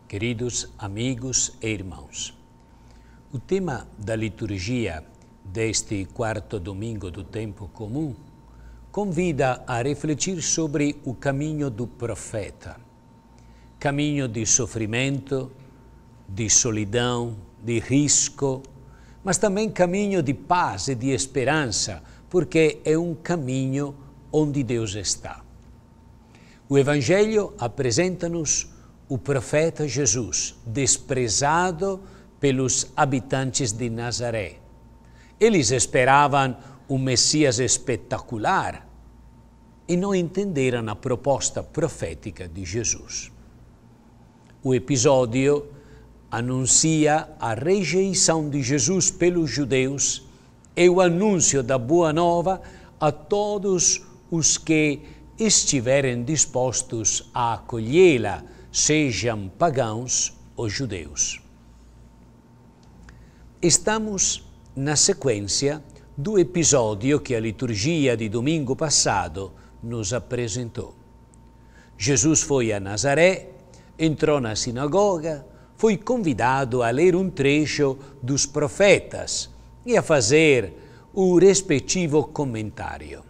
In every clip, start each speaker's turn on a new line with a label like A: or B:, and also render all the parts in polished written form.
A: Queridos amigos e irmãos, o tema da liturgia deste quarto domingo do tempo comum convida a refletir sobre o caminho do profeta. Caminho de sofrimento, de solidão, de risco, mas também caminho de paz e de esperança, porque é um caminho onde Deus está. O Evangelho apresenta-nos o profeta Jesus, desprezado pelos habitantes de Nazaré. Eles esperavam um Messias espetacular e não entenderam a proposta profética de Jesus. O episódio anuncia a rejeição de Jesus pelos judeus e o anúncio da boa nova a todos os que estiverem dispostos a acolhê-la, sejam pagãos ou judeus. Estamos na sequência do episódio que a liturgia de domingo passado nos apresentou. Jesus foi a Nazaré, entrou na sinagoga, foi convidado a ler um trecho dos profetas e a fazer o respectivo comentário.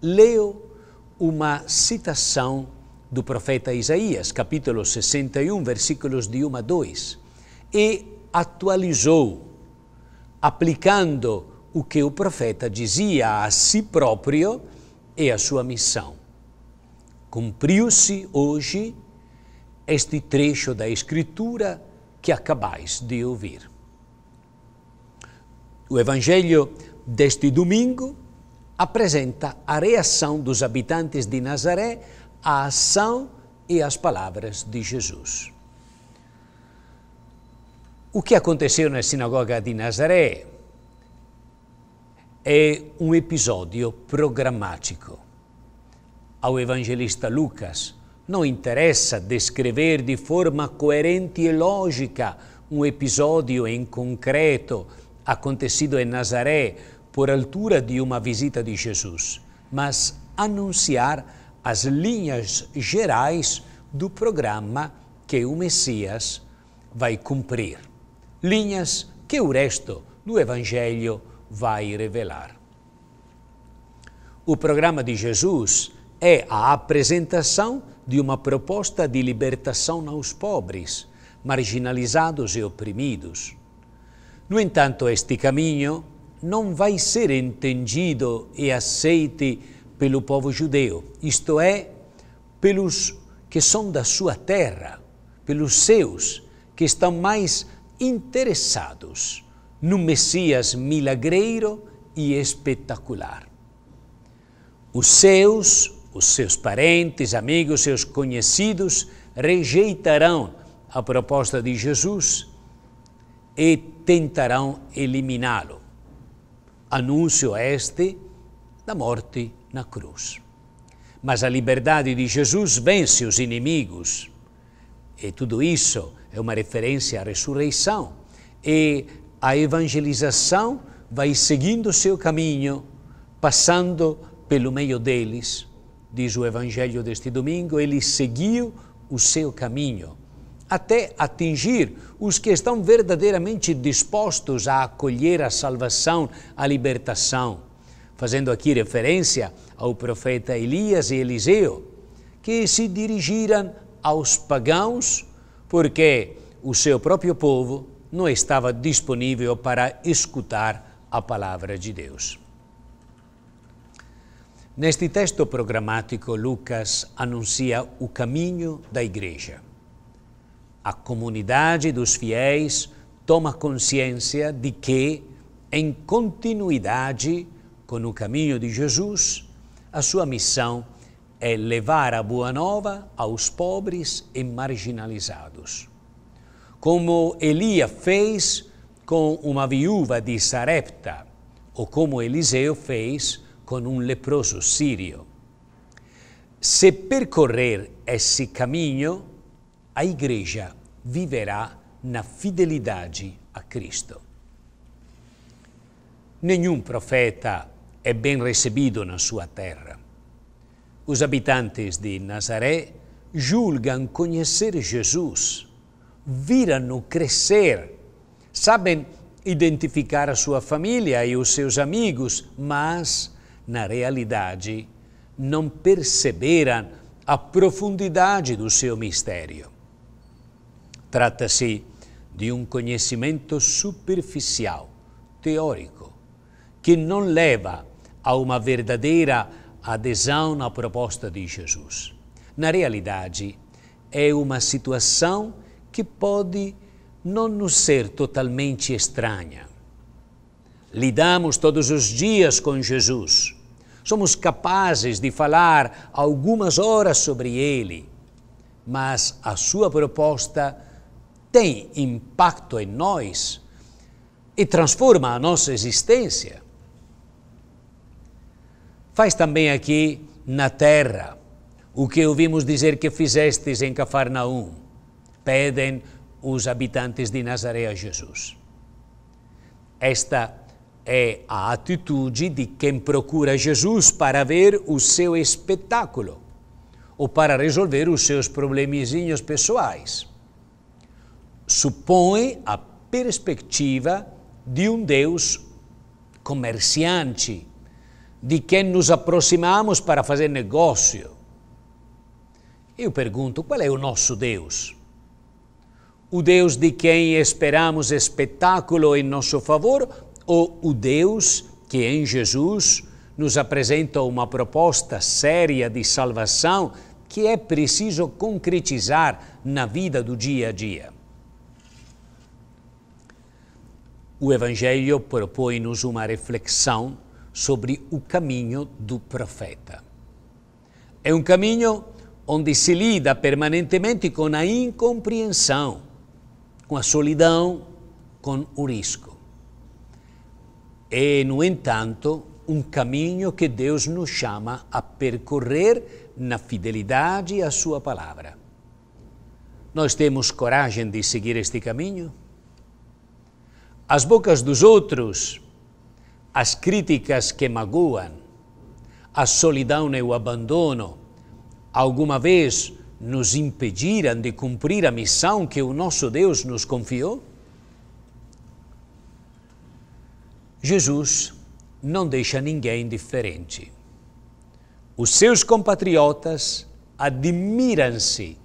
A: Leu uma citação do profeta Isaías, capítulo 61, versículos de 1 a 2, e atualizou, aplicando o que o profeta dizia a si próprio e a sua missão. Cumpriu-se hoje este trecho da Escritura que acabais de ouvir. O Evangelho deste domingo apresenta a reação dos habitantes de Nazaré à ação e às palavras de Jesus. O que aconteceu na sinagoga de Nazaré é um episódio programático. Ao evangelista Lucas não interessa descrever de forma coerente e lógica um episódio em concreto acontecido em Nazaré por altura de uma visita de Jesus, mas anunciar as linhas gerais do programa que o Messias vai cumprir. Linhas que o resto do Evangelho vai revelar. O programa de Jesus é a apresentação de uma proposta de libertação aos pobres, marginalizados e oprimidos. No entanto, este caminho não vai ser entendido e aceite pelo povo judeu, isto é, pelos que são da sua terra, pelos seus, que estão mais interessados no Messias milagreiro e espetacular. Os seus parentes, amigos, seus conhecidos rejeitarão a proposta de Jesus e tentarão eliminá-lo. Anúncio este da morte na cruz. Mas a liberdade de Jesus vence os inimigos. E tudo isso é uma referência à ressurreição. E a evangelização vai seguindo o seu caminho, passando pelo meio deles. Diz o Evangelho deste domingo, ele seguiu o seu caminho, até atingir os que estão verdadeiramente dispostos a acolher a salvação, a libertação. Fazendo aqui referência ao profeta Elias e Eliseu, que se dirigiram aos pagãos porque o seu próprio povo não estava disponível para escutar a palavra de Deus. Neste texto programático, Lucas anuncia o caminho da igreja. A comunidade dos fiéis toma consciência de que, em continuidade com o caminho de Jesus, a sua missão é levar a boa nova aos pobres e marginalizados. Como Elias fez com uma viúva de Sarepta, ou como Eliseu fez com um leproso sírio. Se percorrer esse caminho, a igreja viverá na fidelidade a Cristo. Nenhum profeta é bem recebido na sua terra. Os habitantes de Nazaré julgam conhecer Jesus, viram-no crescer, sabem identificar a sua família e os seus amigos, mas, na realidade, não perceberam a profundidade do seu mistério. Trata-se de um conhecimento superficial, teórico, que não leva a uma verdadeira adesão à proposta de Jesus. Na realidade, é uma situação que pode não nos ser totalmente estranha. Lidamos todos os dias com Jesus. Somos capazes de falar algumas horas sobre ele, mas a sua proposta tem impacto em nós e transforma a nossa existência. Faz também aqui na terra o que ouvimos dizer que fizestes em Cafarnaum, pedem os habitantes de Nazaré a Jesus. Esta é a atitude de quem procura Jesus para ver o seu espetáculo ou para resolver os seus probleminhos pessoais. Supõe a perspectiva de um Deus comerciante, de quem nos aproximamos para fazer negócio. Eu pergunto, qual é o nosso Deus? O Deus de quem esperamos espetáculo em nosso favor ou o Deus que em Jesus nos apresenta uma proposta séria de salvação que é preciso concretizar na vida do dia a dia? O Evangelho propõe-nos uma reflexão sobre o caminho do profeta. É um caminho onde se lida permanentemente com a incompreensão, com a solidão, com o risco. É, no entanto, um caminho que Deus nos chama a percorrer na fidelidade à sua palavra. Nós temos coragem de seguir este caminho? As bocas dos outros, as críticas que magoam, a solidão e o abandono, alguma vez nos impediram de cumprir a missão que o nosso Deus nos confiou? Jesus não deixa ninguém indiferente. Os seus compatriotas admiram-se,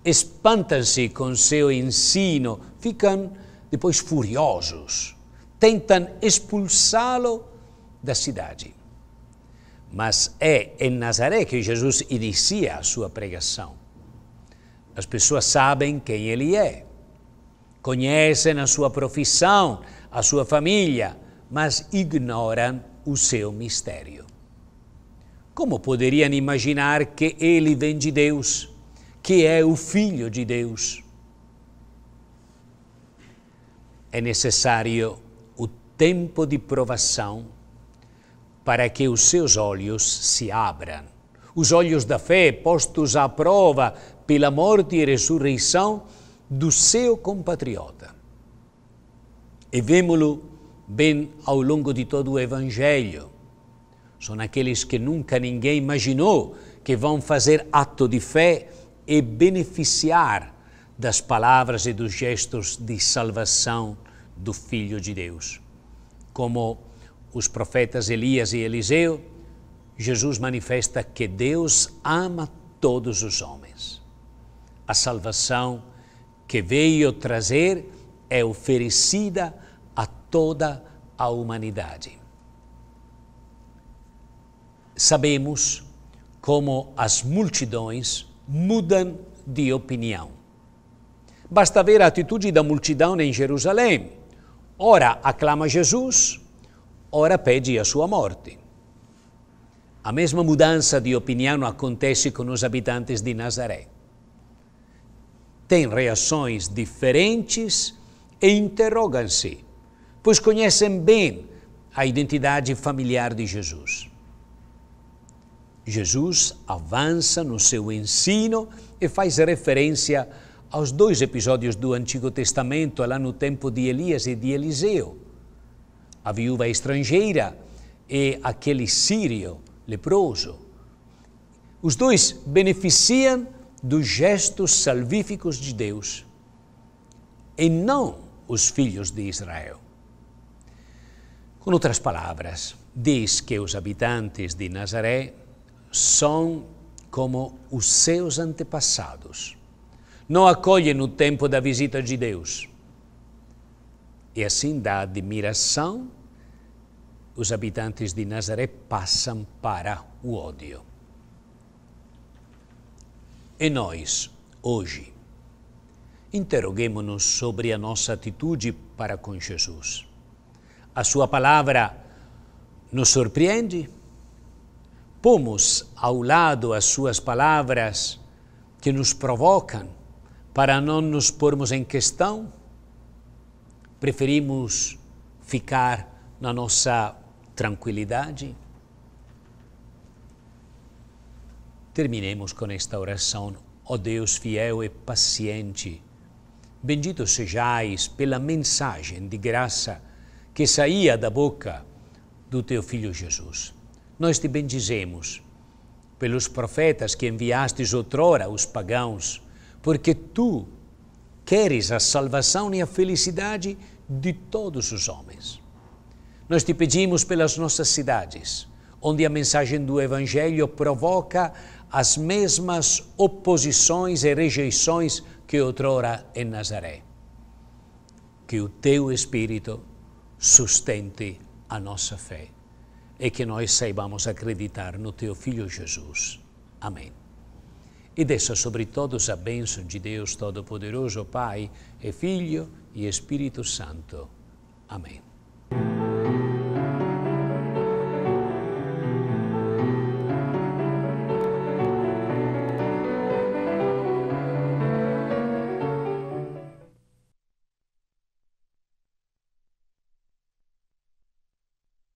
A: espantam-se com seu ensino, ficam depois furiosos, tentam expulsá-lo da cidade. Mas é em Nazaré que Jesus inicia a sua pregação. As pessoas sabem quem ele é, conhecem a sua profissão, a sua família, mas ignoram o seu mistério. Como poderiam imaginar que ele vem de Deus, que é o Filho de Deus? É necessário o tempo de provação para que os seus olhos se abram. Os olhos da fé postos à prova pela morte e ressurreição do seu compatriota. E vemo-lo bem ao longo de todo o Evangelho. São aqueles que nunca ninguém imaginou que vão fazer ato de fé e beneficiar das palavras e dos gestos de salvação do Filho de Deus. Como os profetas Elias e Eliseu, Jesus manifesta que Deus ama todos os homens. A salvação que veio trazer é oferecida a toda a humanidade. Sabemos como as multidões mudam de opinião. Basta ver a atitude da multidão em Jerusalém. Ora aclama Jesus, ora pede a sua morte. A mesma mudança de opinião acontece com os habitantes de Nazaré. Têm reações diferentes e interrogam-se, pois conhecem bem a identidade familiar de Jesus. Jesus avança no seu ensino e faz referência aos dois episódios do Antigo Testamento, lá no tempo de Elias e de Eliseu. A viúva estrangeira e aquele sírio leproso. Os dois beneficiam dos gestos salvíficos de Deus. e não os filhos de Israel. Com outras palavras, diz que os habitantes de Nazaré são como os seus antepassados. Não acolhem o tempo da visita de Deus. E assim, da admiração, os habitantes de Nazaré passam para o ódio. E nós, hoje, interroguemo-nos sobre a nossa atitude para com Jesus. A sua palavra nos surpreende? Pomos ao lado as suas palavras que nos provocam para não nos pormos em questão? Preferimos ficar na nossa tranquilidade? Terminemos com esta oração. Ó Deus fiel e paciente, bendito sejais pela mensagem de graça que saía da boca do teu Filho Jesus. Nós te bendizemos pelos profetas que enviastes outrora aos pagãos, porque tu queres a salvação e a felicidade de todos os homens. Nós te pedimos pelas nossas cidades, onde a mensagem do Evangelho provoca as mesmas oposições e rejeições que outrora em Nazaré. Que o teu Espírito sustente a nossa fé e que nós saibamos acreditar no teu Filho Jesus. Amém. E desça sobre todos a bênção de Deus Todo-Poderoso, Pai, e Filho e Espírito Santo. Amém.